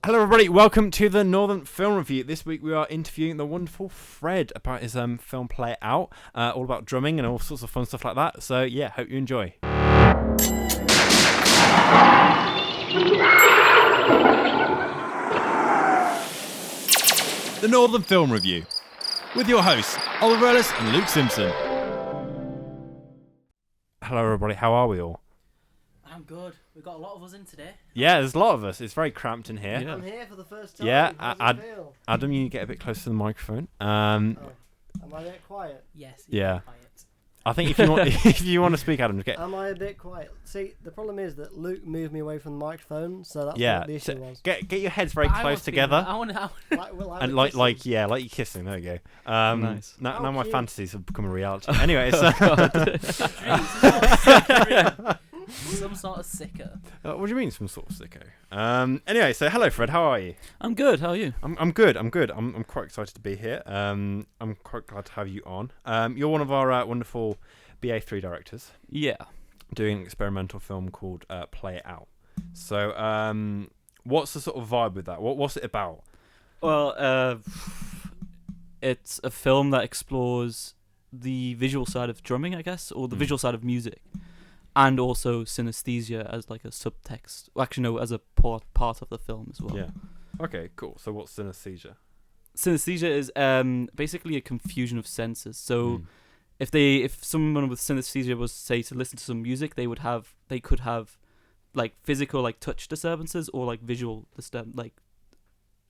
Hello everybody, welcome to the Northern Film Review. This week we are interviewing the wonderful Fred about his film Play Out, all about drumming and all sorts of fun stuff like that. So yeah, hope you enjoy. The Northern Film Review, with your hosts, Oliver Ellis and Luke Simpson. Hello everybody, how are we all? I'm good. We've got a lot of us in today. Yeah, there's a lot of us. It's very cramped in here. Yeah. I'm here for the first time. Yeah, How does it feel? Adam, you get a bit closer to the microphone. Oh, am I a bit quiet? Yes. Yeah. Quiet. I think if you want, if you want to speak, Adam, just get. Am I a bit quiet? See, the problem is that Luke moved me away from the microphone, so that's Yeah, what the issue was. Get your heads very But I close want to be- together. I want to. And like you're kissing. There you go. Nice. Now my cute. fantasies have become a reality. Anyway, so Some sort of sicker. what do you mean, some sort of sicko? Anyway, so hello, Fred. How are you? I'm good. How are you? I'm good. I'm quite excited to be here. I'm quite glad to have you on. You're one of our wonderful BA3 directors Yeah. doing an experimental film called Play Out. So, what's the sort of vibe with that? What's it about? Well, it's a film that explores the visual side of drumming, I guess, or the visual side of music, and also synesthesia as like a subtext. Well, actually, no, as a part of the film as well. Yeah. Okay, cool. So, what's synesthesia? Synesthesia is basically a confusion of senses. So, if someone with synesthesia was, say, to listen to some music, they could have like physical, like touch disturbances, or like visual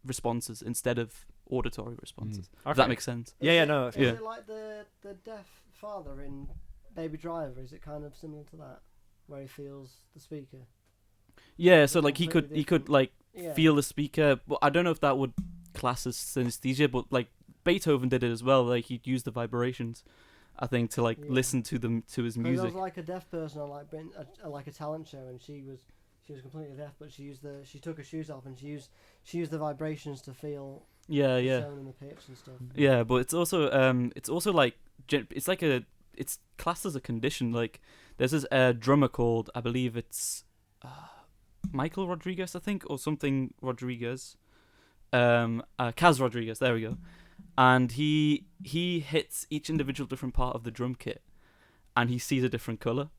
responses instead of auditory responses. Okay. If that makes sense. Yeah, no. Is Yeah. it like the deaf father in Baby Driver? Is it kind of similar to that, where he feels the speaker? Yeah, so It's like he could completely like Yeah. feel the speaker. But I don't know if that would class as synesthesia, but like Beethoven did it as well. Like he'd use the vibrations, I think, to like Yeah. listen to his There music. was like a deaf person on like a talent show, and she was completely deaf, but she took her shoes off and she used the vibrations to feel Yeah, the yeah. sound in the pitch and stuff. Yeah, but it's also like it's classed as a condition. Like there's this drummer called, I believe it's Michael Rodriguez, I think, or something Rodriguez, Kaz Rodriguez. There we go. And he hits each individual different part of the drum kit, and he sees a different color.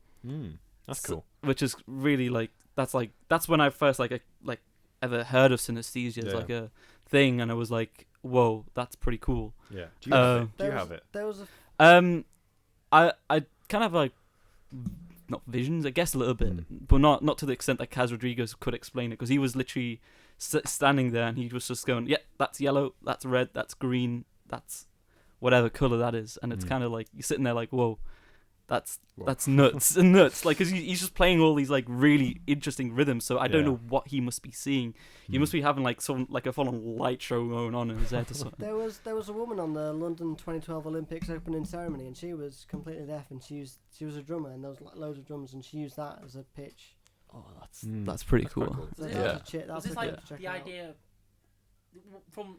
That's So- cool. Which is really that's when I first ever heard of synesthesia as Yeah. like a thing, and I was like, whoa, that's pretty cool. Yeah. Do you have it? Do you There have was- it? There was a I kind of like not visions, I guess a little bit, but not to the extent that Kaz Rodriguez could explain it, because he was literally standing there and he was just going, yeah, that's yellow, that's red, that's green, that's whatever color that is, and it's kind of like you're sitting there like, whoa, that's nuts and nuts, like, because he's just playing all these like really interesting rhythms. So I don't know what he must be seeing. He must be having like a full-on light show going on in his head or something. There was a woman on the London 2012 Olympics opening ceremony, and she was completely deaf, and she was a drummer, and there was like loads of drums, and she used that as a pitch. Oh, that's pretty That's quite cool. cool. So Yeah. that's a Was that's this a like good to check the out. idea from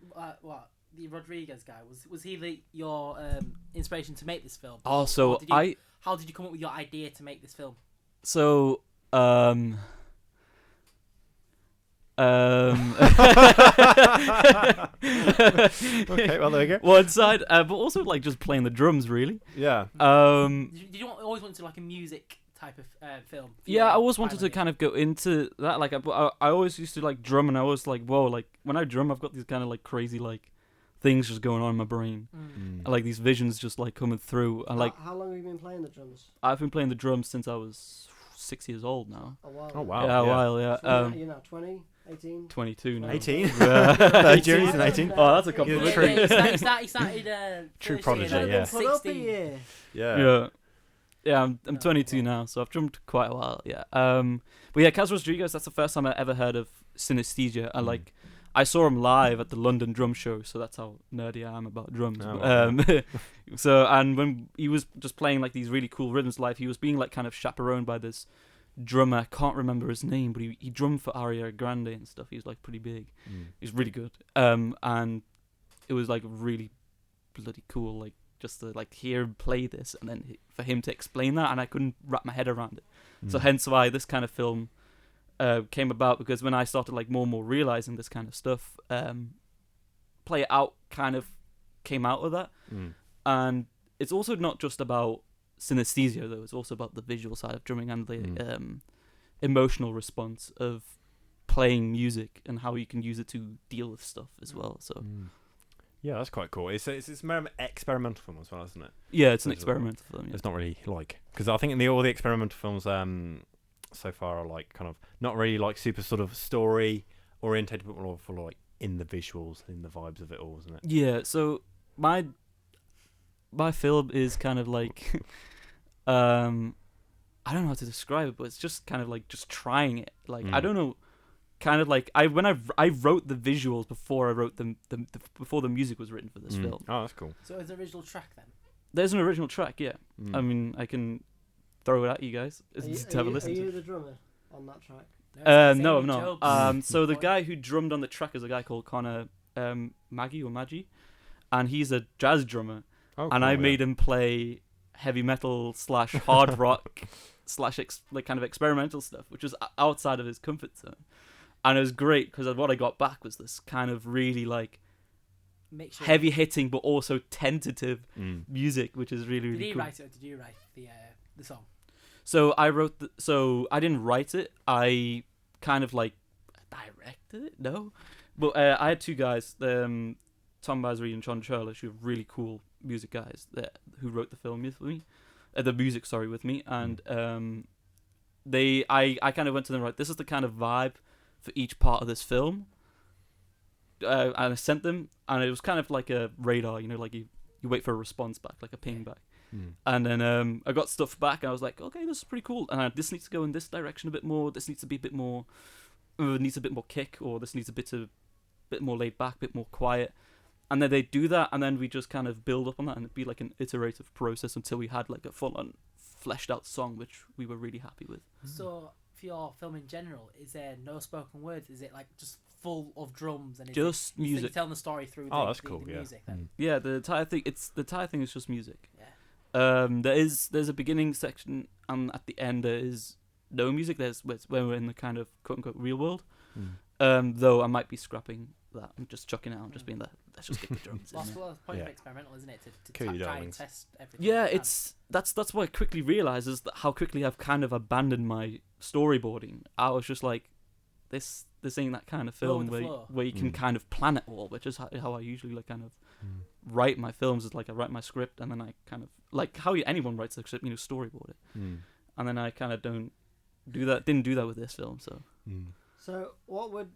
the Rodriguez guy? Was he your inspiration to make this film? Oh, so Or did you- How did you come up with your idea to make this film? So, Okay, well there you go. one side, but also like just playing the drums, really. Yeah. Did you always want to like a music type of film? for Yeah, your I always wanted to pilot? kind of go into that. Like, I always used to like drum, and I was like, whoa, like when I drum, I've got these kind of like crazy like things just going on in my brain, and, like these visions just like coming through. And like How long have you been playing the drums? I've been playing the drums since I was 6 years old now. A while. Oh wow. Yeah, a while. Yeah. So you're now 20, 18. 22 now. 18. Yeah. He's 18. Oh, that's a compliment. Yeah, true. He started True first prodigy, year, yeah. Put up a 16. year. Yeah. Yeah, I'm 22 now, so I've drummed quite a while. Yeah. But yeah, Kaz Rodriguez. That's the first time I ever heard of synesthesia. And like, I saw him live at the London Drum Show, so that's how nerdy I am about drums. Oh, wow. So, and when he was just playing like these really cool rhythms live, he was being like kind of chaperoned by this drummer. I can't remember his name, but he drummed for Ariana Grande and stuff. He was like pretty big. He's really good. And it was like really bloody cool, like just to like hear him play this, and then for him to explain that, and I couldn't wrap my head around it. So hence why this kind of film came about because when I started like more and more realizing this kind of stuff, Play It Out kind of came out of that. And it's also not just about synesthesia though, it's also about the visual side of drumming and the emotional response of playing music and how you can use it to deal with stuff as well. So yeah, that's quite cool. It's more of an experimental film as well, isn't it? yeah, it's an experimental film. Yeah. It's not really like, because I think all the experimental films so far are like kind of not really like super sort of story orientated, but more for like in the visuals, in the vibes of it all, isn't it? Yeah. So my film is kind of like I don't know how to describe it, but it's just kind of like just trying it. Like I don't know, kind of like I wrote the visuals before I wrote before the music was written for this film. Oh, that's cool. So it's an original track then. There's an original track, yeah. I mean, I can throw it at you guys to have a listen Are to. you the drummer on that track? No, I'm not. So the guy who drummed on the track is a guy called Connor Maggi, and he's a jazz drummer. Oh, and cool, I made him play heavy metal / hard rock / like kind of experimental stuff, which was outside of his comfort zone. And it was great because what I got back was this kind of really like heavy hitting but also tentative music, which is really, really cool. Did he write it or did you write the song? So I wrote so I didn't write it. I kind of like directed it. No, but I had two guys, Tom Basri and John Churlish, who are really cool music guys who wrote the film with me, the music with me, and I kind of went to them, right, this is the kind of vibe for each part of this film, and I sent them, and it was kind of like a radar, like you wait for a response back, like a ping back. And then I got stuff back, and I was like, okay, this is pretty cool, and this needs to go in this direction a bit more, this needs to be a bit more, needs a bit more kick, or this needs a bit more laid back, a bit more quiet. And then they do that, and then we just kind of build up on that, and it'd be like an iterative process until we had like a full-on, fleshed-out song, which we were really happy with. So, for your film in general, is there no spoken words? Is it like just full of drums and just music? You're telling the story through that's cool, the music then? Yeah, the entire thing is just music. Yeah. There's a beginning section, and at the end there is no music. There's when we're in the kind of quote-unquote real world. Though I might be scrapping that. I'm just chucking it out and just being that. Let's just get the drums. That's the point of experimental, isn't it? To try and test everything. Yeah, that's what I quickly realised is that how quickly I've kind of abandoned my storyboarding. I was just like, this ain't that kind of film where you can kind of plan it all, which is how I usually like kind of write my films. Is like I write my script and then I kind of like how anyone writes a script, storyboard it, and then I kind of didn't do that with this film. So what would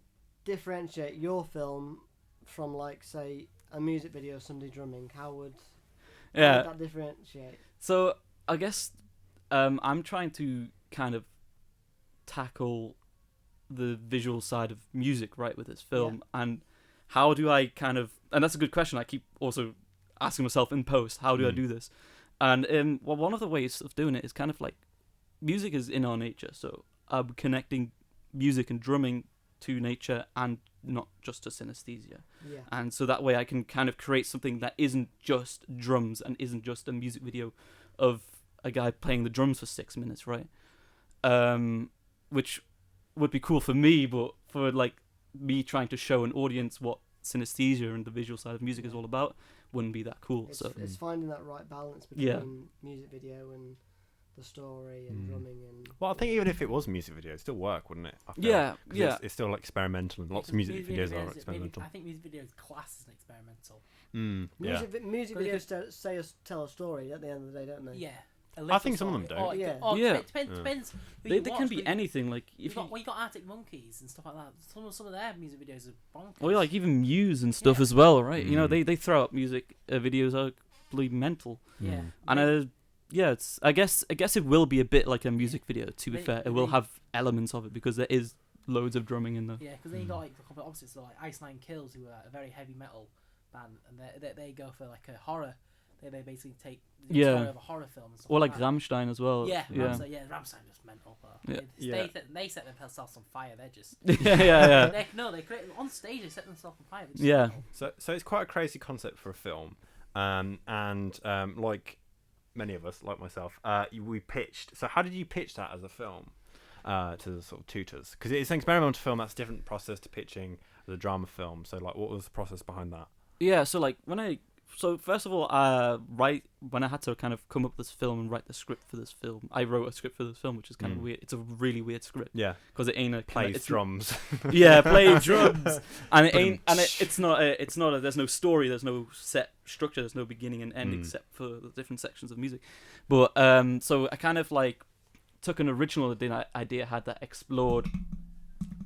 differentiate your film from, like, say, a music video of somebody drumming? How would that differentiate? So I guess I'm trying to kind of tackle the visual side of music right with this film, and how do I kind of, and that's a good question I keep also asking myself in post, how do I do this? And one of the ways of doing it is kind of like music is in our nature, so I'm connecting music and drumming to nature and not just to synesthesia. And so that way I can kind of create something that isn't just drums and isn't just a music video of a guy playing the drums for 6 minutes, right? Which would be cool for me, but for like me trying to show an audience what synesthesia and the visual side of music is all about wouldn't be that cool. It's finding that right balance between music video and the story and drumming and. Well, I think even if it was a music video, it'd still work, wouldn't it? It's still like experimental, and lots of music videos are experimental. I think music videos class as experimental. Music videos tell a story at the end of the day, don't they? Yeah. I think some of them don't. Depends. They can be anything. Like if you got Arctic Monkeys and stuff like that. Some of their music videos are bonkers. Or like even Muse and stuff as well, right? They throw up music videos are completely mental. Yeah. And it's I guess it will be a bit like a music video. To be fair, it will have elements of it because there is loads of drumming in there. Yeah, because then you got like the complete opposites, so like Ice Nine Kills, who are a very heavy metal band, and they go for like a horror. They basically take the story of a horror film. And stuff or like that. Rammstein as well. Rammstein just mental. They set themselves on fire. They're just they create on stage. They set themselves on fire. Mental. So it's quite a crazy concept for a film, and like many of us, like myself, we pitched. So how did you pitch that as a film? to the sort of tutors? Because it's an experimental film. That's a different process to pitching the drama film. So like, what was the process behind that? Yeah, so like so first of all, when I had to kind of come up with this film and write the script for this film, I wrote a script for this film, which is kind of weird. It's a really weird script. Yeah, because it ain't plays drums. Yeah, play drums, and it ain't, and it's not. There's no story. There's no set structure. There's no beginning and end except for the different sections of music. But so I kind of like took an original idea I had that explored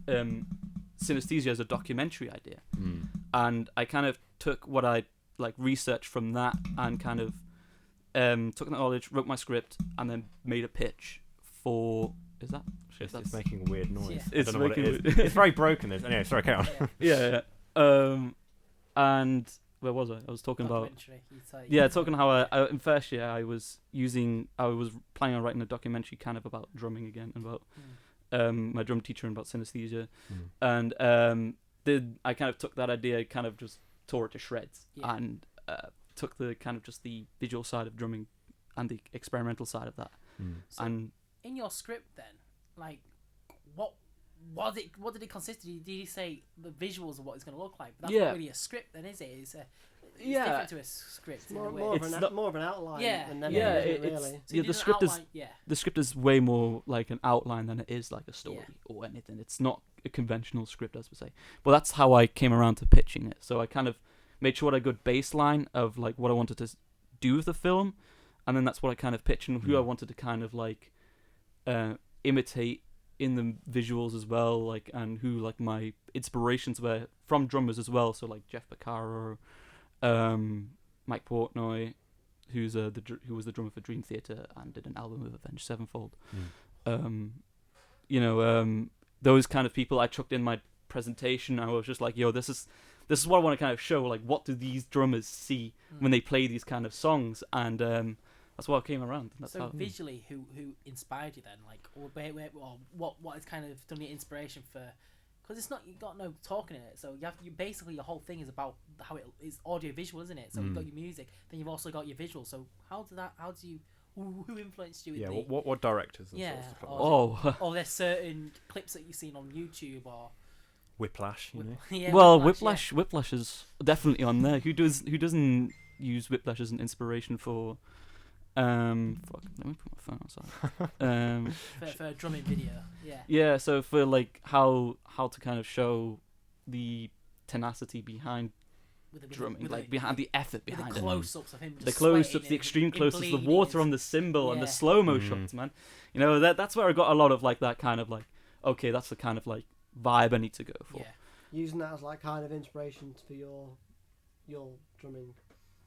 synesthesia as a documentary idea, and I kind of took what I like researched from that and kind of took that knowledge, wrote my script, and then made a pitch for. Is that? Shit, it's making a weird noise. Yeah. It's making it's very broken. Anyway, sorry, carry on. Yeah. And where was I? I was talking about. Yeah, talking how I in first year I was planning on writing a documentary kind of about drumming again, and about my drum teacher and about synesthesia, and I kind of took that idea, kind of just tore it to shreds, and took the kind of just the visual side of drumming and the experimental side of that. So and in your script then, like, what did it consist of? Did you say the visuals of what it's going to look like? But that's not really a script then, is it? It's different to a script. More of an outline. Yeah. And then really. So the script the script is way more like an outline than it is like a story or anything. It's not a conventional script, as we say. But that's how I came around to pitching it. So I kind of made sure I got a good baseline of like what I wanted to do with the film, and then that's what I kind of pitched and who I wanted to kind of like imitate in the visuals as well, like, and who like my inspirations were from drummers as well. So like Jeff Beccaro, Mike Portnoy, who was the drummer for Dream Theater and did an album with Avenged Sevenfold. Those kind of people I chucked in my presentation. I was just like, yo, this is what I want to kind of show. Like, what do these drummers see when they play these kind of songs? And that's what came around. That's so visually, who inspired you then? Like, or what has kind of done your inspiration for? Because it's not, you got no talking in it. So you basically, your whole thing is about how it is audio visual, isn't it? So you've got your music, then you've also got your visuals. So who influenced you? What directors? And or there's certain clips that you've seen on YouTube or. Whiplash, you know. Yeah, well, Whiplash is definitely on there. Who doesn't use Whiplash as an inspiration for? Let me put my phone outside. For a drumming video, yeah. Yeah, so for like how to kind of show the tenacity behind drumming, behind the effort behind the close-ups of him. The close-ups, the extreme close-ups, the water on the cymbal and the slow-mo shots, man. You know, that's where I got a lot of like that kind of like, okay, that's the kind of like vibe I need to go for. Yeah. Using that as like kind of inspiration for your drumming.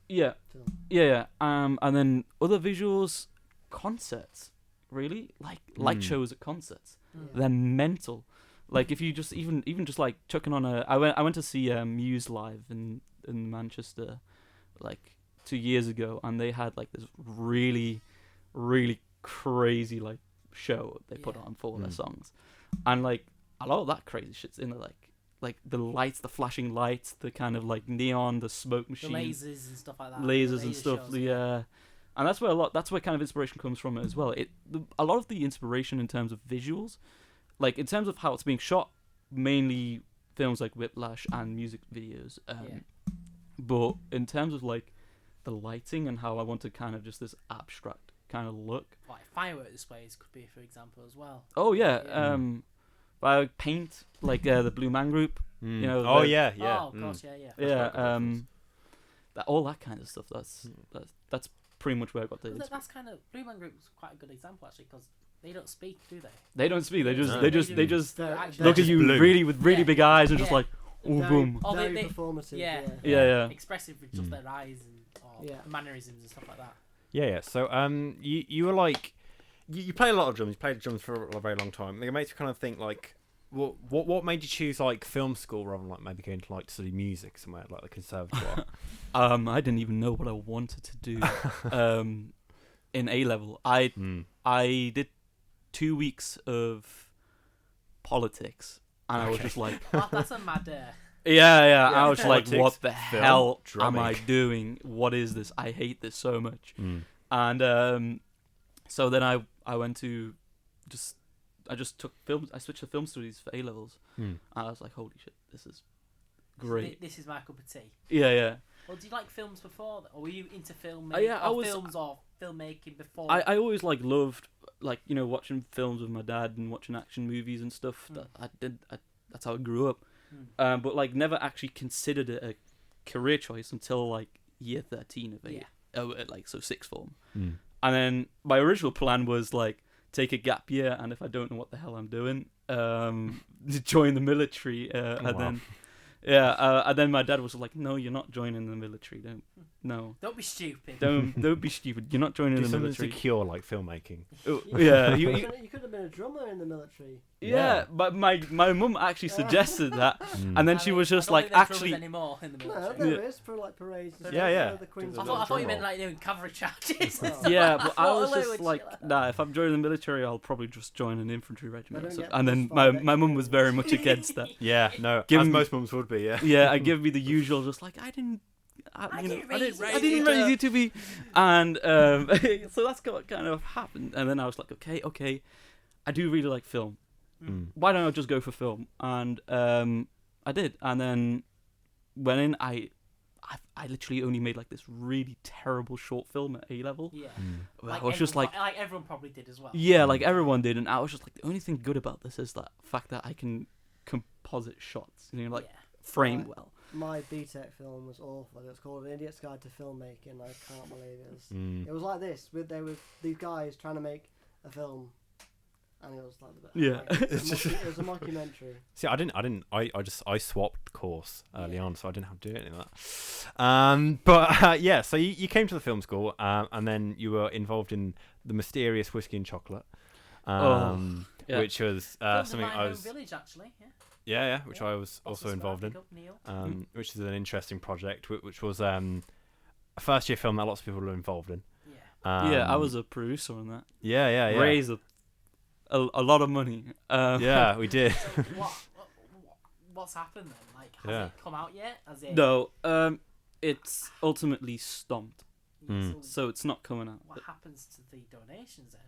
Yeah. Film. Yeah. And then other visuals, concerts, really, like light shows at concerts. They're mental. Like if you just even just like chucking on I went to see Muse live in Manchester like 2 years ago, and they had like this really, really crazy like show they put on for their songs, and like a lot of that crazy shit's in there, like the lights, the flashing lights, the kind of like neon, the smoke machine, the lasers and stuff like that. Lasers and stuff, shows, and that's where kind of inspiration comes from as well. A lot of the inspiration in terms of visuals, like in terms of how it's being shot, mainly films like Whiplash and music videos. But in terms of like the lighting and how I want to kind of just this abstract kind of look, like firework displays could be, for example, as well. Oh yeah. By paint, like the Blue Man Group, you know. Oh, of course, yeah. All that kind of stuff. That's pretty much where I got the. That's kind of Blue Man Group is quite a good example actually, because they don't speak, do they? They don't speak. They just they're look at you blue. with really big eyes and just like, oh boom. Very performative. Yeah. Expressive with just their eyes and mannerisms and stuff like that. Yeah. So you were like. You play a lot of drums. You played drums for a very long time. It makes you kind of think like, what made you choose like film school rather than like maybe going to like study music somewhere like the conservatoire? I didn't even know what I wanted to do. In A level, I did 2 weeks of politics, and I was just like, that's a mad. Yeah. I was politics, like, what the film, hell drumming. am I doing? What is this? I hate this so much. And so then I went to I just took films. I switched to film studies for A levels, and I was like, holy shit, this is great. This is my cup of tea. Yeah. Well, did you like films before that? Or were you into filming? Films or filmmaking before? I always loved watching films with my dad and watching action movies and stuff. That's how I grew up. But never actually considered it a career choice until year 13 of it. So sixth form. And then my original plan was take a gap year, and if I don't know what the hell I'm doing, join the military, and then my dad was like, "No, you're not joining the military. Don't be stupid. Don't be stupid. You're not joining the military." Secure filmmaking. You could have been a drummer in the military. Yeah, but my mum actually suggested that, and then she was just actually. Anymore in the military. No, there is for parades. Yeah. The Queen's I thought you meant doing cavalry charges. Yeah, but I was just nah. If I'm joining the military, I'll probably just join an infantry regiment. And then my mum was very much against that. Yeah, no, as most mums would be. Yeah. Yeah, I give me the usual, just I didn't raise you to be, and so that's what kind of happened. And then I was like, okay, I do really like film. Why don't I just go for film? And I did, and then went in. I literally only made this really terrible short film at A level. Yeah, I was just like everyone probably did as well. Yeah, everyone did, and I was just the only thing good about this is that fact that I can composite shots, frame well. My BTEC film was awful. It was called An Idiot's Guide to Filmmaking. I can't believe it. It was like this. There were these guys trying to make a film, and it was it was a mockumentary. See, I swapped course early on, so I didn't have to do any of that. So you came to the film school, and then you were involved in the mysterious Whiskey and Chocolate, which was something I was. Village, actually. Yeah, which I was also involved in, which is an interesting project, which was a first year film that lots of people were involved in. I was a producer on that. Yeah. Raised a lot of money. Yeah, we did. What's happened then? Has it come out yet? No, it's ultimately stomped. So So it's not coming out. What happens to the donations then?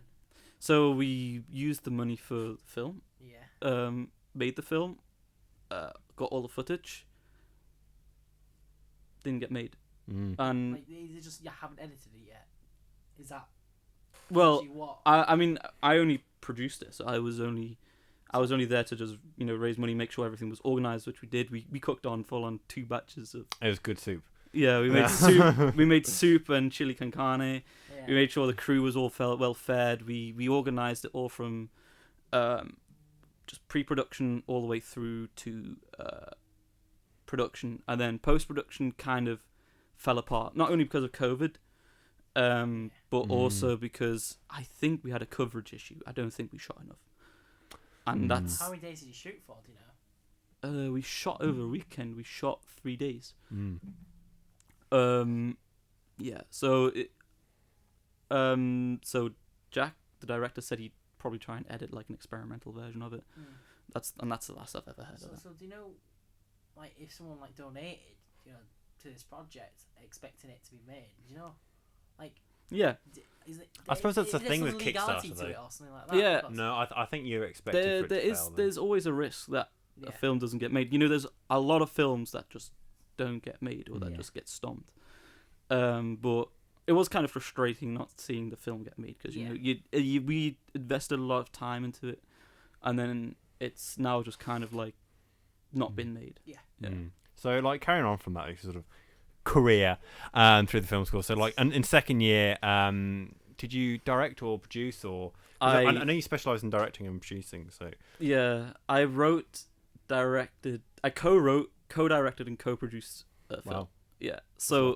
So we used the money for the film. Yeah. Made the film. Got all the footage. Didn't get made. And is it just you haven't edited it yet? Is that? Well, what? I mean, I only produced it, so I was only there to just raise money, make sure everything was organized, which we did. We cooked on 2 batches of. It was good soup. Yeah, we made soup. We made soup and chili con carne. Yeah. We made sure the crew was all well fed. We organized it all from just pre-production all the way through to production, and then post-production kind of fell apart. Not only because of COVID, but also because I think we had a coverage issue. I don't think we shot enough, and that's. How many days did you shoot for? Do you know? We shot over a weekend. We shot 3 days. Yeah. So so Jack, the director, said he'd probably try and edit an experimental version of it. That's the last I've ever heard of it. So do you know, if someone donated, to this project, expecting it to be made, do you know, yeah. I suppose that's the thing with Kickstarter, though. Or something like that? Yeah. No, I think you're expected for it to fail. There's always a risk that a film doesn't get made. There's a lot of films that just don't get made or that just get stomped. But it was kind of frustrating not seeing the film get made because we invested a lot of time into it, and then it's now just kind of not been made. So carrying on from that sort of career through the film school. So and in second year, did you direct or produce or? I know you specialise in directing and producing. So I wrote, directed, I co-wrote, co-directed, and co-produced a film. Wow. Yeah, so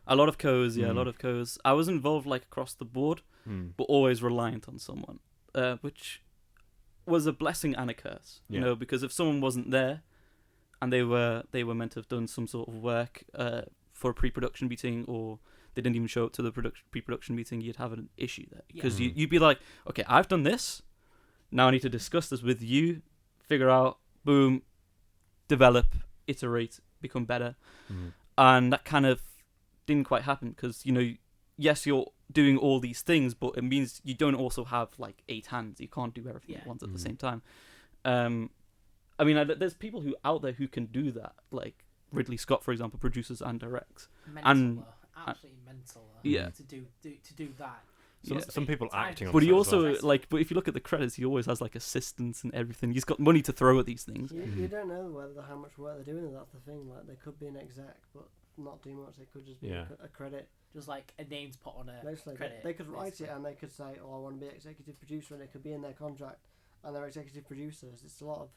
a lot of co's, a lot of co's. I was involved across the board, but always reliant on someone, which was a blessing and a curse. Because if someone wasn't there, and they were meant to have done some sort of work for a pre-production meeting, or they didn't even show up to the pre-production meeting, you'd have an issue there because you'd be like, okay, I've done this. Now I need to discuss this with you, figure out, boom, develop, iterate, become better, and that kind of didn't quite happen because yes, you're doing all these things, but it means you don't also have like 8 hands. You can't do everything at once at the same time. I mean, there's people out there who can do that, like Ridley Scott, for example, produces and directs. Absolutely mental. Yeah. To do that. So some people acting on but he set as also well. like, but if you look at the credits, he always has like assistants and everything. He's got money to throw at these things. You don't know how much work they're doing. That's the thing. Like they could be an exec, but not do much. They could just be a credit. Just like a name to put on a credit. They could write it and they could say, "Oh, I want to be executive producer," and it could be in their contract. And they're executive producers. It's a lot of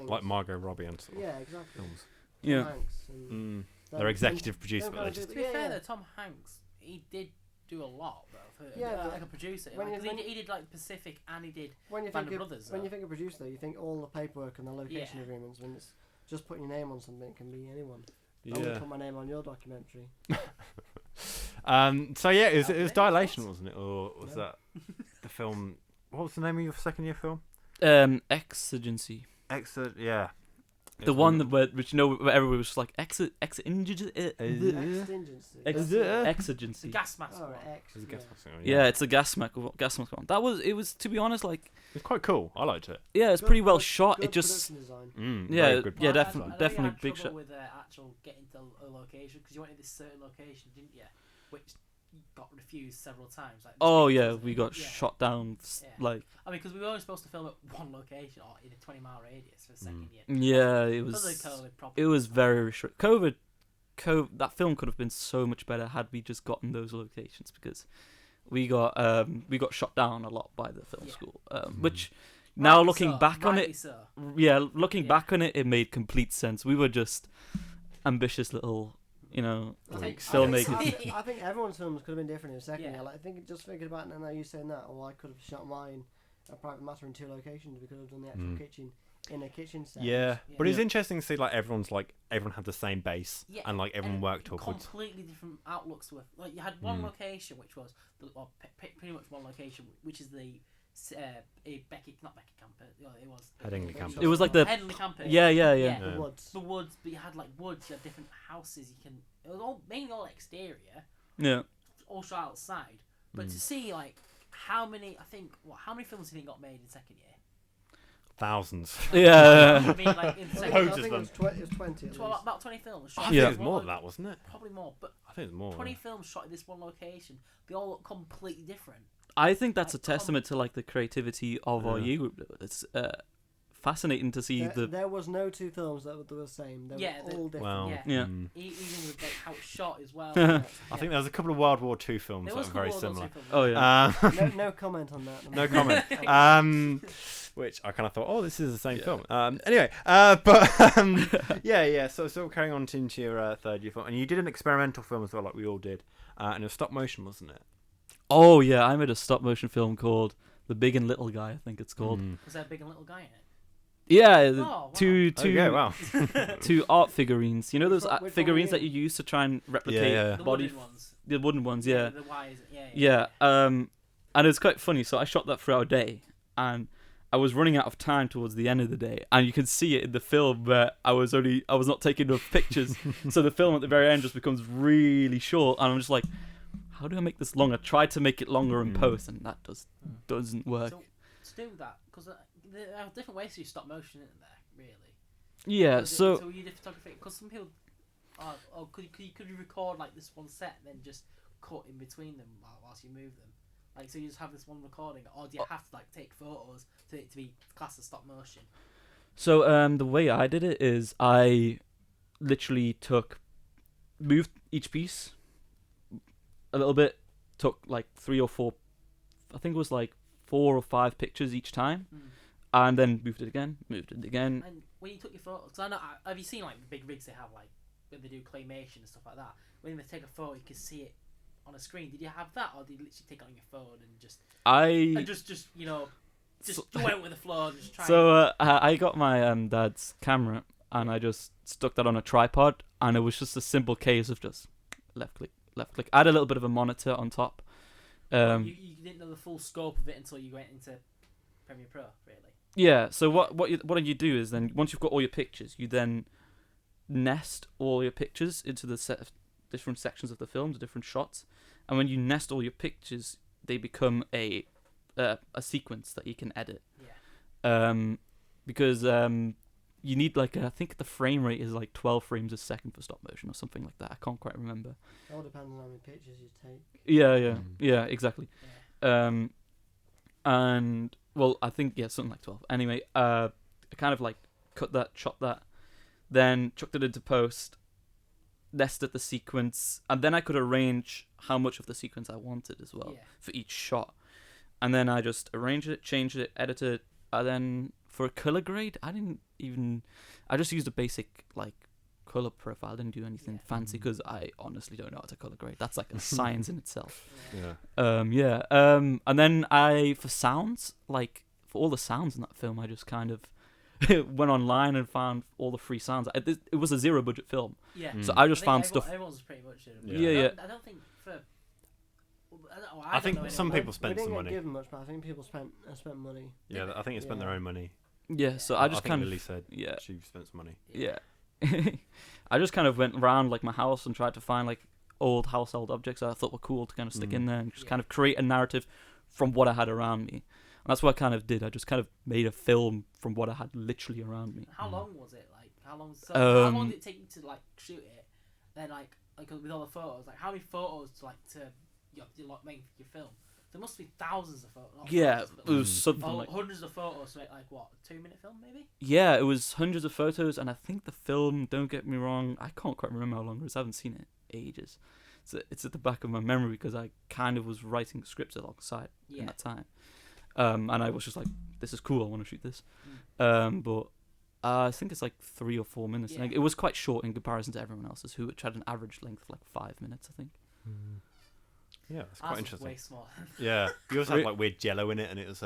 like Margot Robbie and stuff. yeah, exactly. Films. Yeah. Tom Hanks and They're executive producers, them but kind they of just To be fair though, Tom Hanks, he did do a lot, bro. Like a producer. He did like Pacific and he did Band of Brothers. When you think of producer, you think all the paperwork and the location agreements. When it's just putting your name on something, it can be anyone. I want to put my name on your documentary. So yeah, it was Dilation, wasn't it, or was that the film? What was the name of your second year film? Exigency. Yeah. The one that where everybody was just like exigency. The gas mask. Oh, one. Yeah, it's a gas mask one. It was to be honest, like it's quite cool. I liked it. Yeah, it's pretty well shot. It just very good. yeah, I definitely had big trouble shot. with actual getting to a location because you wanted this certain location, didn't you? Which got refused several times. Like We got shot down. Like I mean, because we were only supposed to film at one location or in a 20-mile radius for the second year. Yeah, it Because was. of COVID problems. It was very restricted. COVID. That film could have been so much better had we just gotten those locations because we got shot down a lot by the film school, which. Now looking back on it, back on it, it made complete sense. We were just ambitious little, filmmakers. I think everyone's films could have been different in a second. Yeah. Like I think just thinking about it now, you saying that, I could have shot mine a private matter in 2 locations. We could have done the actual kitchen in a kitchen set. Yeah, but it's interesting to see like everyone had the same base and like everyone worked upwards. Completely different outlooks to it. Like you had one location which was pretty much one location which is the not Becky Camper. It was Headingley Campus. It was like the Headingley Campus. Yeah. The woods. The woods, but you had like woods. You had different houses. It was mainly all exterior. Yeah. All shot outside. But to see like how many films do you think got made in second year? Thousands. Yeah. I mean, like in second I year, think it was 20. about 20 films. I think it was more than that, wasn't it? Probably more, but I think it was more. 20 films shot in this one location. They all look completely different. I think that's a testament to like the creativity of our year group. It's fascinating to see There was no 2 films that were the same. They were all different. Well, Even with like how it's shot as well. I think there was a couple of World War II films that were very similar. Oh yeah. No comment on that. No comment. Which I kind of thought, this is the same film. Anyway, So carrying on into your third year film, and you did an experimental film as well, like we all did, and it was stop motion, wasn't it? Oh yeah, I made a stop motion film called The Big and Little Guy. I think it's called. Was there a big and little guy in it? Yeah, two art figurines. You know those Which figurines that you use to try and replicate The body. wooden ones. The wooden ones, yeah. The wires. Yeah. And it was quite funny. So I shot that throughout a day, and I was running out of time towards the end of the day, and you can see it in the film where I was not taking enough pictures, so the film at the very end just becomes really short, and I'm just like, how do I make this longer? Tried to make it longer in post, and that doesn't work. So to do that, because there are different ways to use stop motion, isn't there? Really. Yeah. So you did photography because some people, could you record like this one set and then just cut in between them whilst you move them? Like so you just have this one recording, or do you have to like take photos to be classed as stop motion? So the way I did it is I literally moved each piece a little bit, took like 3 or 4, I think it was like 4 or 5 pictures each time, and then moved it again. And when you took your photos, because I know, have you seen like the big rigs they have, like when they do claymation and stuff like that? When they take a photo, you can see it on a screen. Did you have that, or did you literally take it on your phone and just went with the flow and just try? So I got my dad's camera and I just stuck that on a tripod, and it was just a simple case of just left click. I had a little bit of a monitor on top. You didn't know the full scope of it until you went into Premiere Pro, really. Yeah. So what you do is then once you've got all your pictures, you then nest all your pictures into the set of different sections of the film, the different shots, and when you nest all your pictures, they become a sequence that you can edit. Yeah. Because you need like I think the frame rate is like 12 frames a second for stop motion or something like that. I can't quite remember. It all depends on how many pictures you take. Yeah, exactly. Yeah. And well, I think something like 12. Anyway, I kind of like cut that, chopped that, then chucked it into post, nested the sequence, and then I could arrange how much of the sequence I wanted as well for each shot. And then I just arranged it, changed it, edited it, and then for a color grade, I just used a basic like color profile. I didn't do anything fancy because I honestly don't know how to color grade. That's like a science in itself. Yeah. And then for sounds, like for all the sounds in that film, I just kind of went online and found all the free sounds. It was a zero budget film. Yeah. So I just found everyone, stuff. Everyone's pretty much doing it. Yeah. I don't think for. I think some people spent some We money. didn't get given much, but I think people spent money. Yeah, I think they spent their own money. Yeah, so I just think kind Lily of said she spent some money. Yeah. I just kind of went around like my house and tried to find like household objects that I thought were cool to kind of stick in there and just kind of create a narrative from what I had around me. And that's what I kind of did. I just kind of made a film from what I had literally around me. How long was it? Like how long did it take you to like shoot it? Then like with all the photos, like how many photos to make your film? There must be thousands of photos. Yeah, it was something like hundreds of photos to make like what, 2-minute film maybe? Yeah, it was hundreds of photos, and I think the film, don't get me wrong, I can't quite remember how long it was. I haven't seen it in ages. So it's at the back of my memory because I kind of was writing scripts alongside in that time. And I was just like, this is cool, I want to shoot this. But I think it's like 3 or 4 minutes. Yeah. Like, it was quite short in comparison to everyone else's, which had an average length of like 5 minutes, I think. Yeah, it's quite interesting. Way small. Yeah, you also had like weird jello in it, and it was.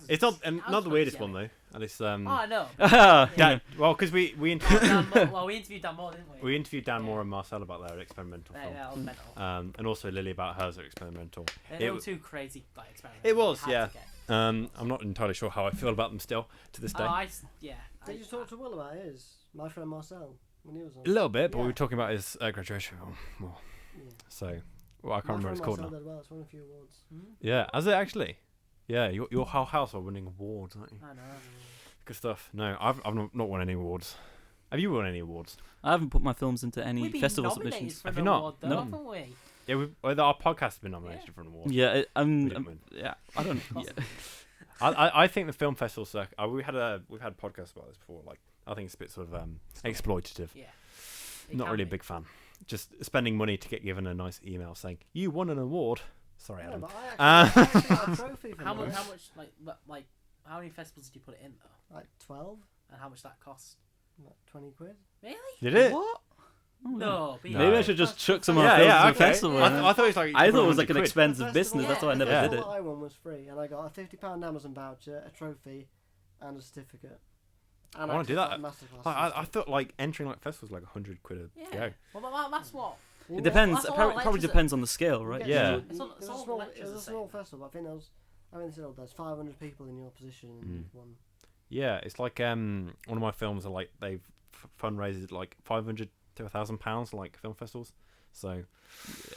It's not the weirdest one though, and it's. Oh, I know. Well, because we interviewed. we interviewed Dan Moore, didn't we? We interviewed Dan Moore and Marcel about their experimental film. Yeah, that was mental. And also Lily about hers experimental. They were two crazy like experiments. It was, yeah. I'm not entirely sure how I feel about them still to this day. Did you talk to Will about his? My friend Marcel, when he was on. A little bit, but we were talking about his graduation film more. Yeah. So. Well, I can't remember what it's called now. Well. It's won a few awards. Yeah, has it actually? Yeah, your whole house are winning awards, aren't you? I know. Good stuff. No, I've not won any awards. Have you won any awards? I haven't put my films into any festival submissions. Have you not? Award, though, No. Haven't we? Yeah, our podcast has been nominated for an award. Yeah, We didn't win. yeah, I don't. Yeah. I think the film festival circuit. We've had podcasts about this before. Like, I think it's a bit sort of exploitative. Yeah. Not really a big fan. Just spending money to get given a nice email saying you won an award. Sorry, Adam. But I actually got a trophy for How that. much like how many festivals did you put it in though? Like 12, And how much that cost? like 20 quid. Really? Did it? What? Oh, No. But Maybe I should just chuck some of my Yeah, films yeah, in a okay. festival. I thought it was like. I thought it was like an 100 quid. expensive business. That's why I never Yeah. did it. What I won was free, and I got a £50 Amazon voucher, a trophy, and a certificate. And I wanna do that. Masterclass. I thought like entering like festivals like 100 quid a Yeah. go. Well, that's what. It depends. That's It all probably lectures depends on the scale, right? Yeah. It It's was all a small, lectures it was a the small same. festival. But I think there's 500 people in your position and you've won. Yeah, it's like one of my films are like they've fundraised like £500 to £1,000 like film festivals. So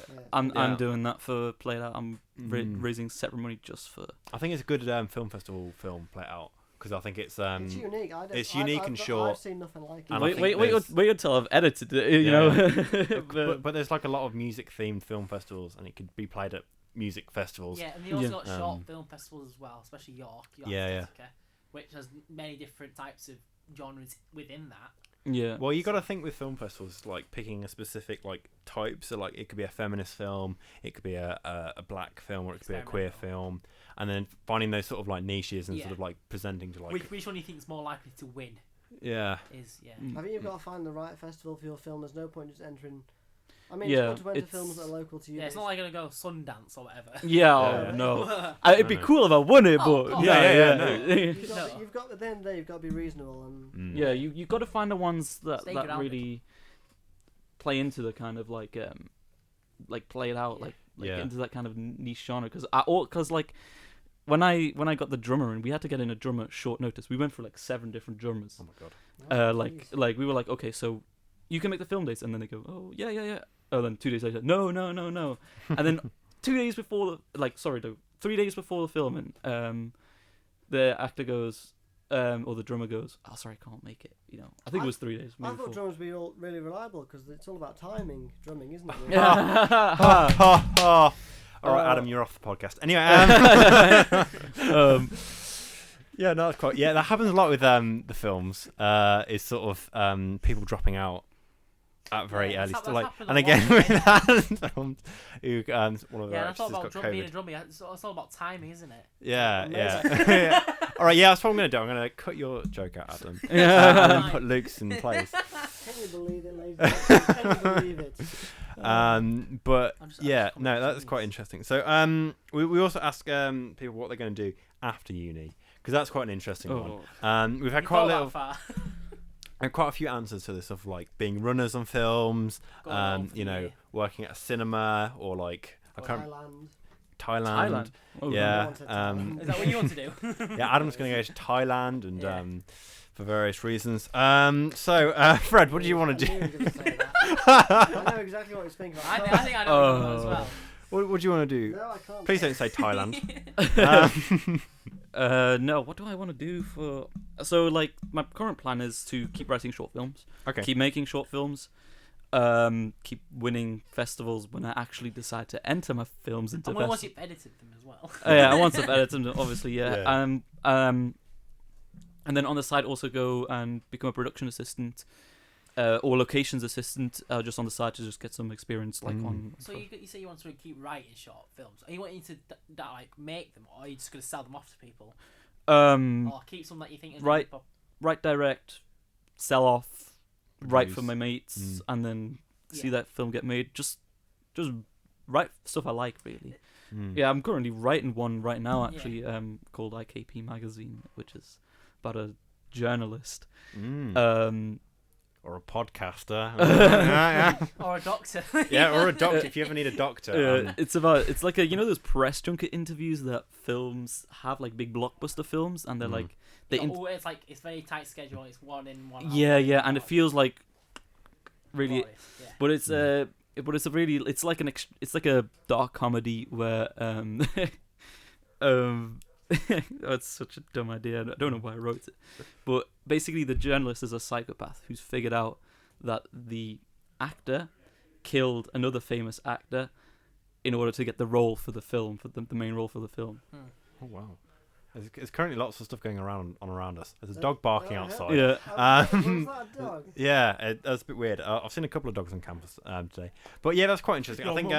Yeah. I'm doing that for Play It Out. I'm raising separate money just for. I think it's a good film festival film, Play It Out, because I think it's It's unique. it's unique and short. I've seen nothing like it. And I think Wait until I've edited it. You know. but there's like a lot of music themed film festivals, and it could be played at music festivals. Yeah, and they also Yeah. got short film festivals as well, especially York Yeah. Aesthetica, which has many different types of genres within that. Yeah. Well, you got to think with film festivals, like picking a specific like type. So like it could be a feminist film, it could be a black film, or it could be a queer film, and then finding those sort of like niches and sort of like presenting to like. Which one do you think is more likely to win? Yeah. I think you've got to find the right festival for your film. There's no point just entering. I mean, Yeah, it's good to enter films that are local to you. Yeah, it's not like gonna go Sundance or whatever. Yeah. Yeah. No. It'd be cool if I won it, Oh, but God. Yeah, You've got at the end of the day, you've got to be reasonable and. Yeah, you got to find the ones that Stay grounded. really play into the kind of like Play It Out, like Yeah. into that kind of niche genre. Because like when I got the drummer in, we had to get in a drummer at short notice. We went for like 7 different drummers. Oh my god. Oh, Like we were like, okay, so you can make the film dates, and then they go, oh yeah. Oh, then 2 days later, no. And then 2 days before, 3 days before the filming, the actor goes, or the drummer goes, oh, sorry, I can't make it. I think it was 3 days. I Maybe thought 4. drummers would be all really reliable because it's all about timing, drumming, isn't it? Really? All right, Adam, you're off the podcast. Anyway, yeah, no, that's quite. Yeah, that happens a lot with the films. Is sort of people dropping out at very early. And again with Adam films, who one of the that's all actors about got being a COVID. drummer. It's all about timing, isn't it? Yeah. Amazing. All right, yeah, that's what I'm gonna do. I'm gonna cut your joke out, Adam, and then put Luke's in place. Can you believe it, ladies and gentlemen? Can you believe it? But I'm just yeah, coming no, to that's these. quite interesting. So we also ask people what they're going to do after uni, because that's quite an interesting one. We've had quite a little, quite a few answers to this of like being runners on films, working at a cinema or like Thailand. Oh, Yeah. Is that what you want to do? Yeah, Adam's going to go to Thailand and for various reasons. So Fred, what do you want to do? I knew he was gonna say that. I know exactly what he's thinking. I think I know what you want as well. What do you want to do? No, I can't. Please don't say Thailand. No, what do I want to do for... So, like, my current plan is to keep writing short films. Okay. Keep making short films. Keep winning festivals when I actually decide to enter my films into festivals. Once you've edited them as well. Yeah, once I've edited them, obviously, yeah. Yeah. And then on the side also go and become a production assistant or locations assistant just on the side to just get some experience on... So you say you want to keep writing short films. Are you wanting to make them, or are you just going to sell them off to people? Or keep some that you think is write direct, sell off, write Produce. for my mates, and then see that film get made. Just write stuff I like, really. Yeah, I'm currently writing one right now, actually, called IKP Magazine, which is about a journalist. Or a podcaster. Or a doctor. Yeah, or a doctor if you ever need a doctor. It's like those press junket interviews that films have, like big blockbuster films, and they're like it's like it's very tight schedule. It's one in, one out. Yeah, and it feels like really, glorious, but it's a really, it's like a dark comedy where it's such a dumb idea. I don't know why I wrote it, but basically the journalist is a psychopath who's figured out that the actor killed another famous actor in order to get the role for the film, for the main role for the film. Oh wow. There's currently lots of stuff going around us. There's a dog barking outside. Yeah. Was that a dog? Yeah, that's a bit weird. I've seen a couple of dogs on campus today, but yeah, that's quite interesting. I think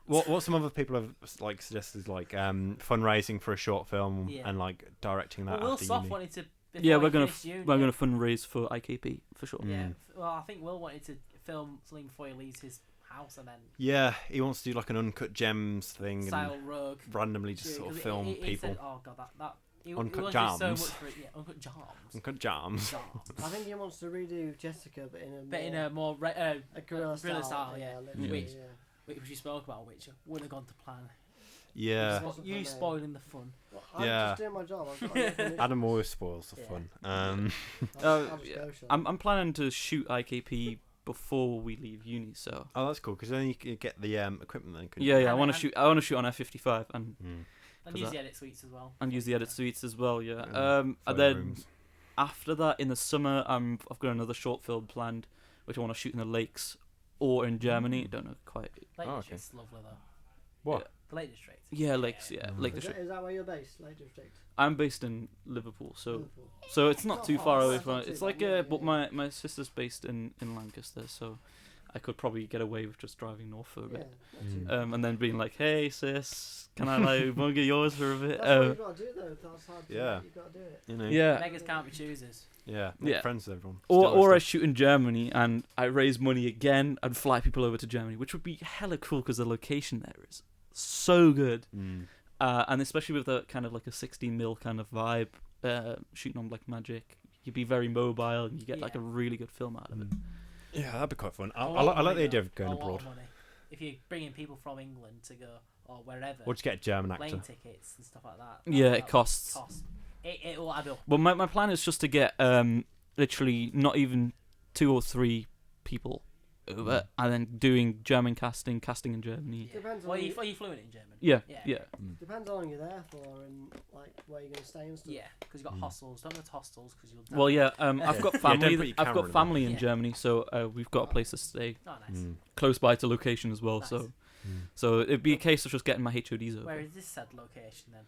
what some other people have like suggested is like fundraising for a short film and like directing that. Will after Soft uni. wanted to. Yeah, we're gonna fundraise for IKP for sure. Yeah, well, I think Will wanted to film something before he leaves his house, and then he wants to do like an Uncut Gems thing style and rogue randomly just sort of film he people. Said, oh god, that he Uncut wants Jams. so much for it. Yeah, Uncut Jams. Uncut Jams. I think he wants to redo Jessica, but in a more a guerrilla style, literally, which we spoke about, which wouldn't have gone to plan. Yeah. You spoiling the fun. Well, I'm just doing my job. Adam always spoils the fun. I'm planning to shoot IKP before we leave uni, so. Oh, that's cool because then you can get the equipment. Then, couldn't Yeah, you? I want to shoot. I want to shoot on F55 and use the edit suites as well. And use the edit suites as well. Yeah. Photo And then rooms. after that, in the summer, I've got another short film planned, which I want to shoot in the lakes or in Germany. I don't know quite. Lake okay. District's lovely though. What? The Lake District. Yeah, lakes. Yeah, Lake Is District. that where you're based, Lake District? I'm based in Liverpool, so Liverpool. so it's not too far away It's from not it. too It's bad, like yeah, but yeah. my sister's based in Lancaster, so I could probably get away with just driving north for a Yeah, bit. not too bad. And then being like, "Hey sis, can I like bugger yours for a bit?" That's what you've got to do though. That's hard to Yeah. You've got to do it. You know. Yeah. Beggars can't be choosers. Yeah. Make Yeah. friends with everyone. Or I shoot in Germany and I raise money again and fly people over to Germany, which would be hella cool because the location there is so good. And especially with a kind of like a 16mm kind of vibe, shooting on Black Magic, you'd be very mobile and you get like a really good film out of it. Yeah, that'd be quite fun. I A lot like of the money, idea of though. going A lot abroad. of money. If you're bringing people from England to go or wherever, Or just get a German actor. plane tickets and stuff like that. Yeah, that it costs. It will add up. But my plan is just to get literally not even 2 or 3 people over, and then doing German casting in Germany. Yeah. Depends Well, on are you fluent in German? Yeah, Yeah. yeah. Depends how long you're there for and like where you're gonna stay and stuff. Yeah, because you've got hostels. Don't go to hostels because you'll die. Well, yeah. I've got don't family. put your I've camera got in family there. in Yeah. Germany, so we've got a place to stay Oh, nice. close by to location as well. Nice. So it'd be a case of just getting my HODs over. Where is this said location then?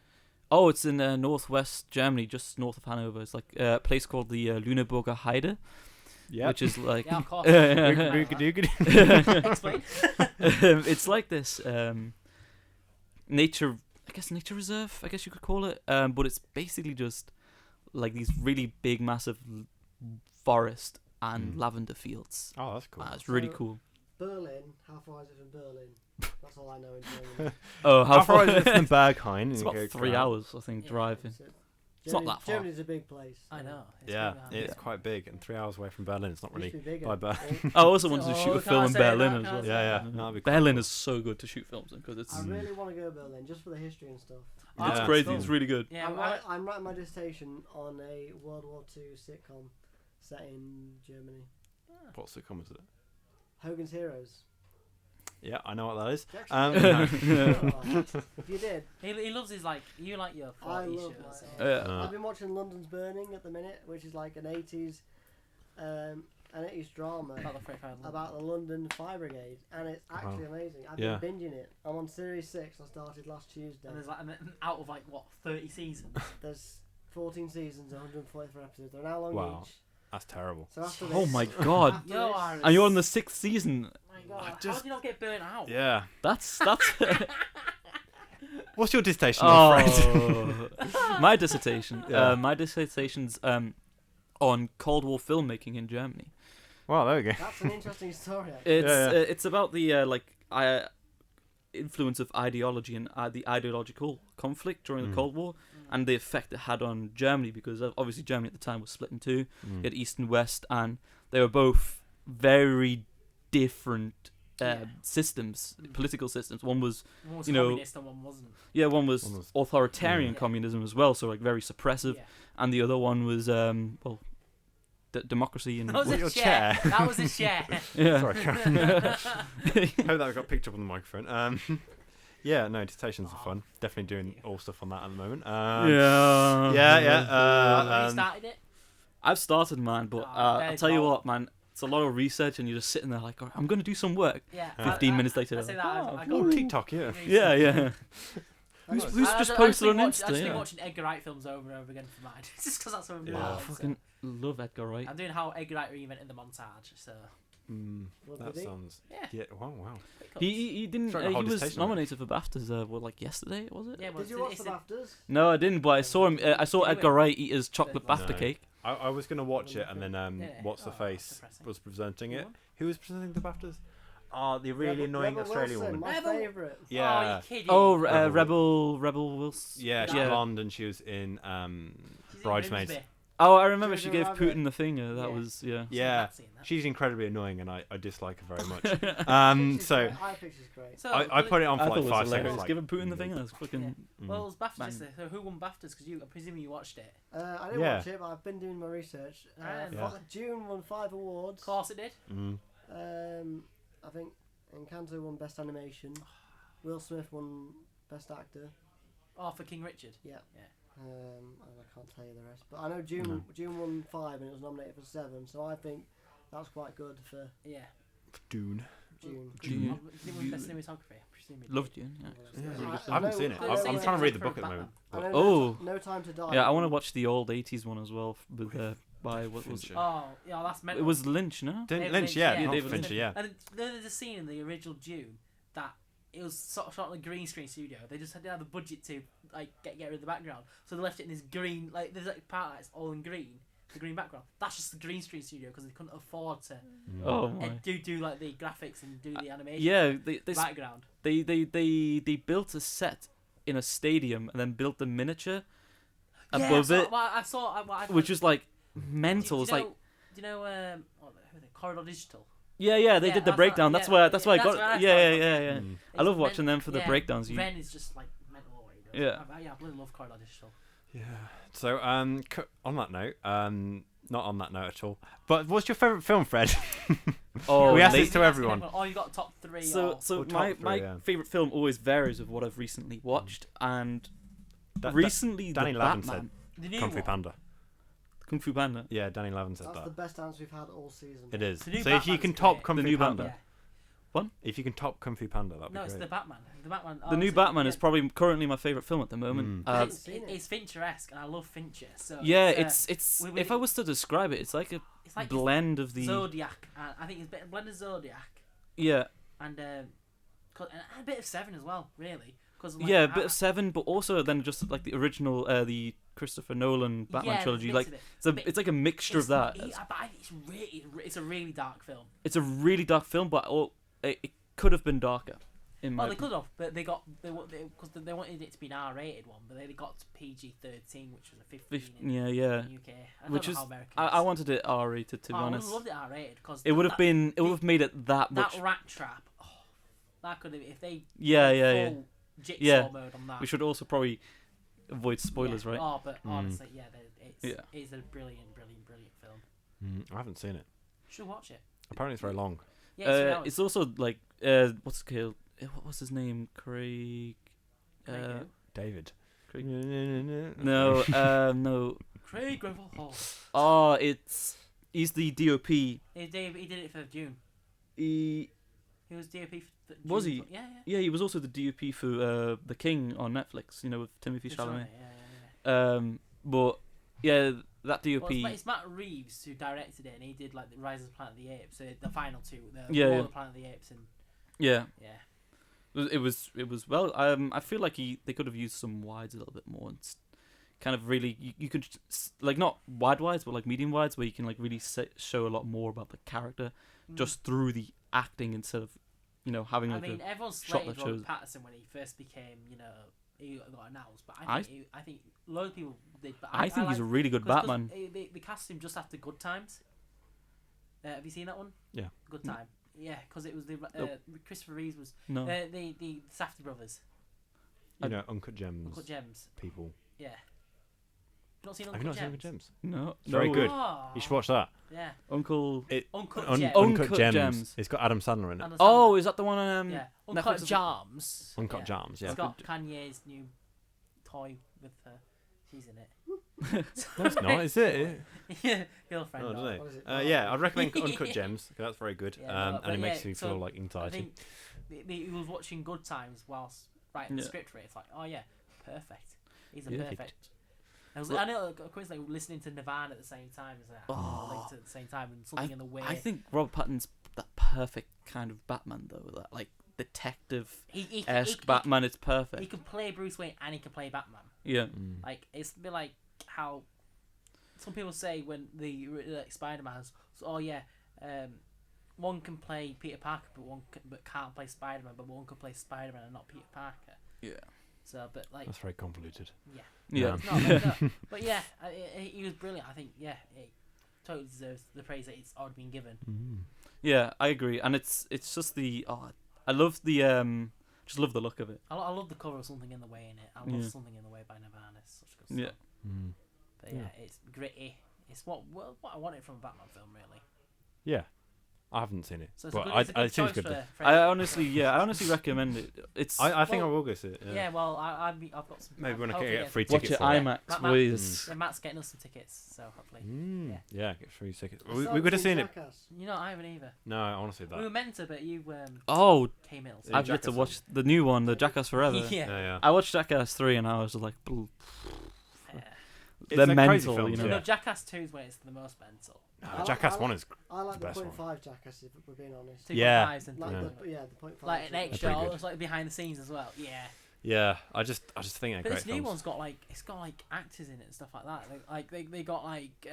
Oh, it's in northwest Germany, just north of Hanover. It's like a place called the Lüneburger Heide, Yeah. which is like Yeah, of course. Explain. it's like this nature, I guess nature reserve, I guess you could call it. But it's basically just like these really big, massive forest and lavender fields. Oh, that's cool. It's really So- cool. Berlin, how far is it from Berlin? That's all I know in Germany. Oh, How far is it from Berghain? It's And about you go 3 down? hours, I think, Yeah. driving. So It's not that far. Germany's a big place. I know. It's Yeah, really it's hard. quite big, and 3 hours away from Berlin. It's not Used really to be bigger. by Berlin. I also wanted to Oh, shoot a can't film in say that, Berlin as can't well. say Yeah, that. yeah. No, that'd be Berlin cool. is so good to shoot films in because it's I really want to go to Berlin just for the history and stuff. Oh, Yeah. crazy. cool. It's really good. Yeah, I'm writing my dissertation on a World War II sitcom set in Germany. What sitcom is it? Hogan's Heroes. Yeah, I know what that is. You No. If you did, he loves his like you like your I 40 love shows. my- Yeah. Uh, I've been watching London's Burning at the minute, which is like an 80s drama About the 45 about the London Fire Brigade, and it's actually amazing. I've Yeah. been binging it. I'm on series 6. I started last Tuesday. And there's like an out of like what 30 seasons. There's 14 seasons, 144 episodes. They're an hour long Wow. each. That's terrible. So after Oh this, my god! after Yo, this- Iris. And you're on the 6th season. Oh my god, I how just- do you not get burnt out? Yeah. That's What's your dissertation, on, Fred? my dissertation. Yeah. My dissertation's on Cold War filmmaking in Germany. Wow, there we go. That's an interesting story. Actually. It's about the influence of ideology and the ideological conflict during the Cold War and the effect it had on Germany, because obviously Germany at the time was split in two. You had East and West, and they were both very different systems, political systems. One was, One was you know, communist and one wasn't. one was One was- authoritarian Yeah. communism as well, so like very suppressive, Yeah. and the other one was democracy and That was What, a your share. chair? That was a share. yeah. Sorry, Karen. Hope that got picked up on the microphone. Yeah, no, dissertations are fun. Definitely doing all stuff on that at the moment. Yeah. Have you started it? I've started mine, but Oh, I'll there's tell you no- what, man. It's a lot of research, and you're just sitting there like, "All right, I'm going to do some work." Yeah. 15 minutes later. I say that. I Oh, got TikTok, yeah. Yeah, yeah. Who's That's- who's I just just posted on been Insta? I've just been Yeah. watching Edgar Wright films over and over again for mine. Just because that's what I'm doing. Yeah. I fucking love Edgar Wright. I'm doing how Edgar Wright reinvented the montage. So What That did he? sounds. yeah. Yeah. Wow. pretty cool. He didn't. Sorry, the whole He was dissertation on it. nominated for BAFTAs. Like yesterday, was it? Yeah, well, Did you watch the BAFTAs? No, I didn't. But I saw him. I saw Did you Edgar win? Wright eat his chocolate No. BAFTA cake. I was gonna watch it, and then Yeah. What's the Oh, face depressing. was presenting Who it. won? Who was presenting the BAFTAs? Oh, the really Rebel- annoying Rebel Australian Wilson, woman. my Rebel- favourite. Oh, Yeah. you kidding? Oh, Rebel Rebel Wilson. Yeah, she's Yeah. blonde, and she was in She's in Bridesmaids. Grimsby. Oh, I remember she Jojo gave Rabbit. Putin the finger. That Yeah. was yeah. Yeah, I've seen that. she's incredibly annoying, and I dislike her very much. She's So great. I think she's great. So, I put it on I for thought like it was 5 hilarious. seconds. Like, Giving Putin the finger. That's fucking. Well, it was BAFTAs. Man. So who won BAFTAs? Because I'm presuming you watched it. I didn't Yeah. watch it, but I've been doing my research. Yeah. June won 5 awards. Of course it did. I think Encanto won Best Animation. Will Smith won Best Actor. Oh, for King Richard. I can't tell you the rest, but I know June won 5 and it was nominated for 7, so I think that's quite good for Yeah. Dune. June. June. Did it win Best Cinematography? Presumably. Loved you. Yeah. I haven't seen it. Good I'm scene trying to read the for book at the Batman. moment. I know Oh. No Time to Die. Yeah, I want to watch the old '80s one as well with by what was Fincher. Oh, yeah, that's mental. it was Lynch, no? David Lynch, yeah, yeah. not David Fincher, yeah. And there's a scene in the original Dune that it was sort of shot in a green screen studio. They just didn't have the budget to like get rid of the background, so they left it in this green. Like there's like part that's all in green, the green background. That's just the green screen studio because they couldn't afford to Oh my. do like the graphics and do the animation. Yeah, Background. they built a set in a stadium and then built the miniature Yeah, above it, I saw. which was like mental. It's like Do you know? Who are they? Corridor Digital. yeah, they Yeah, did the that's breakdown. what- That's yeah, why I that's got where I yeah. started from. I love It's watching men- them for the yeah, breakdowns. Ren is just like mental. What he does. Yeah. I really love Corridor Digital. Yeah. So on that note, not on that note at all. But what's your favourite film, Fred? Oh, We asked late- this to everyone. Oh, you got top 3. So Or top my three, yeah. favorite film always varies with what I've recently watched, and Da- recently Danny the Lavin Batman, the new Kung Fu one. Panda. Kung Fu Panda. Yeah, Danny Lavin said That's that. the best answer we've had all season. It is. The new So if you Batman's can top great. Kung The Fu new Panda, Batman. Yeah. if you can top Kung Fu Panda, that'd be No, great. it's the Batman. The Batman. The new Batman is probably currently my favorite film at the Mm. moment. It's Fincher-esque, and I love Fincher. So Yeah, it's it's we- if I was to describe it, it's like a it's like blend of the Zodiac. I think it's a blend of Zodiac yeah and a bit of Seven as well, really. Cause a bit of Seven, but also then just like the original the Christopher Nolan Batman trilogy. Like it's like a mixture of that. It's a really dark film. It's a really dark film, but it could have been darker. In my Well, they could have, but they wanted it to be an R-rated one, but they got to PG-13, which was a 15 in yeah. the UK. I don't Which know is how American I wanted it R-rated to be I would honest. have loved it R-rated because It would have been. It would have made it that much. that rat trap. Oh, that could have if they Yeah. full jigsaw Yeah. mode on that. We should also probably avoid spoilers, yeah. right? Oh, but honestly, Yeah. it's a brilliant film. I haven't seen it. You should watch it. Apparently, it's very long. Yeah, it's 3 hours. It's also like what's it called? What was his name? Craig. Craig David. Craig. No. No. Craig Greville Hall. Oh, he's the DOP. He did it for June. He He was DOP for June. Was he? Yeah. he was also the DOP for The King on Netflix. You know, with Timothy Chalamet. Yeah. But yeah, that DOP. Well, it's Matt Reeves who directed it, and he did like the Rise of the Planet of the Apes, so the final two, Yeah. War of the Planet of the Apes, and yeah. yeah. It was well. I feel like they could have used some wides a little bit more. It's kind of really you could like not wide wides, but like medium wides where you can like really show a lot more about the character just through the acting instead of having like everyone shot slated that Robert shows. Pattinson when he first became he got announced, but I think loads of people did. But I think he's a really good 'cause Batman. They cast him just after Good Times. Have you seen that one? Yeah. Good Time. Yeah, because it was the Christopher Reeves was No. the Safdie brothers. Uncut Gems. Uncut Gems. People. Yeah. Not seen Have Uncut you not seen Gems? Uncut Gems? No. It's very good. Oh. You should watch that. Yeah. Uncle. Uncut Gems. Gems. Uncut Gems. Gems. It's got Adam Sandler in it. Oh, is that the one on Yeah. Netflix Uncut as Gems. Uncut Gems. Yeah. It's got Kanye's new toy with she's in it. No, it's not. Is it? Yeah, girlfriend. Oh, dog. doesn't What is it? it? Yeah, I'd recommend Uncut Gems. 'Cause that's very good. Yeah, And it makes yeah, you so feel like I anxiety. think he was watching Good Times whilst writing the Yeah. script for it. It's like, oh yeah, perfect. He's a Perfect. perfect. I know, coincidentally, listening to Nirvana at the same time as that. Linked at the same time, and something in the way. I think Robert Pattinson's that perfect kind of Batman though. That like detective-esque Batman. It's perfect. He can play Bruce Wayne and he can play Batman. Yeah. Like it's a bit like how some people say when the Spider-Man's. One can play Peter Parker, but can't play Spider-Man. But one can play Spider-Man and not Peter Parker. Yeah. So, but like, That's very convoluted. yeah. Yeah. It's not, no. But yeah, he was brilliant. I think it totally deserves the praise that it's already been given. Yeah, I agree, and it's just I love the just love the look of it. I love the cover of Something in the Way in it. I love Something in the Way by Nirvana. It's such a good song. But yeah, it's gritty. It's what I wanted from a Batman film, really. Yeah. I haven't seen it. So it's but a good it seems choice good. for I honestly recommend it. It's I think I will go see it. yeah. Well, I've got some. Maybe when I hopefully get free watch tickets it for it. IMAX, Matt- please. Yeah, Matt's getting us some tickets, so hopefully. Yeah, get free tickets. I We started could have seeing seen it. Jackass. You know, I haven't either. No, I want to see We were that. meant to, but you Oh, came in. Yeah, I've yet to Jackass watch the new one, the Jackass Forever. Yeah. Yeah. I watched Jackass 3 and I was like, It's they're like crazy mental, films, you know. No, yeah. Jackass 2 is when it's the most mental. No, Jackass 1 is I like the the best 0.5 one. Jackass, if we're being honest. 2.5s Yeah. and Like Yeah. the 0.5. like an is extra, pretty good. it's like behind the scenes as well. Yeah. Yeah, I just think they're But great this new films. one's got like actors in it and stuff like that. They got like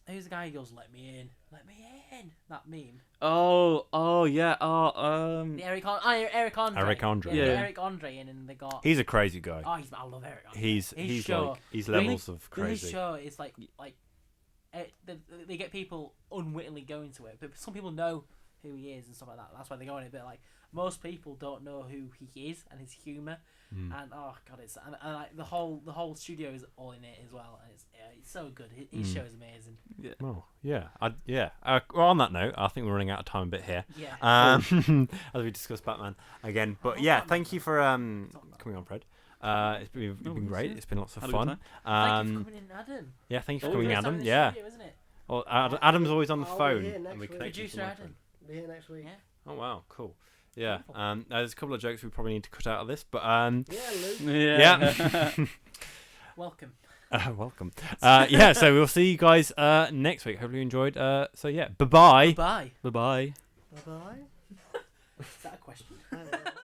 who's the guy who goes let me in, that meme. oh yeah, The Eric Andre. Eric Andre. Yeah. Yeah. Eric Andre and they got. He's a crazy guy. I love Eric Andre. He's show. like he's Really? levels of His crazy. show is like they get people unwittingly going to it, but some people know who he is and stuff like that. That's why they go in a bit like most people don't know who he is and his humour. And oh god, it's and like the whole studio is all in it as well, and it's so good. His show is amazing. Yeah. Oh yeah, well, on that note, I think we're running out of time a bit here. Yeah. As we discussed Batman again, but yeah, thank you for coming on, Fred. It's been great. It's been lots of fun. Thank you for coming in, Adam. Yeah, thank you for First coming, time Adam. in the Yeah. studio, isn't it? Well, Adam's always on the I'll be phone, here and next we week. connect you Producer to my Adam. phone. Be here next week. Yeah. Oh wow, cool. Yeah. Wonderful. There's a couple of jokes we probably need to cut out of this, but Yeah, Luke. yeah. Welcome. Welcome. Yeah, so we'll see you guys next week. Hopefully you enjoyed. So yeah, bye-bye. Bye. Bye bye. Bye bye. Is that a question?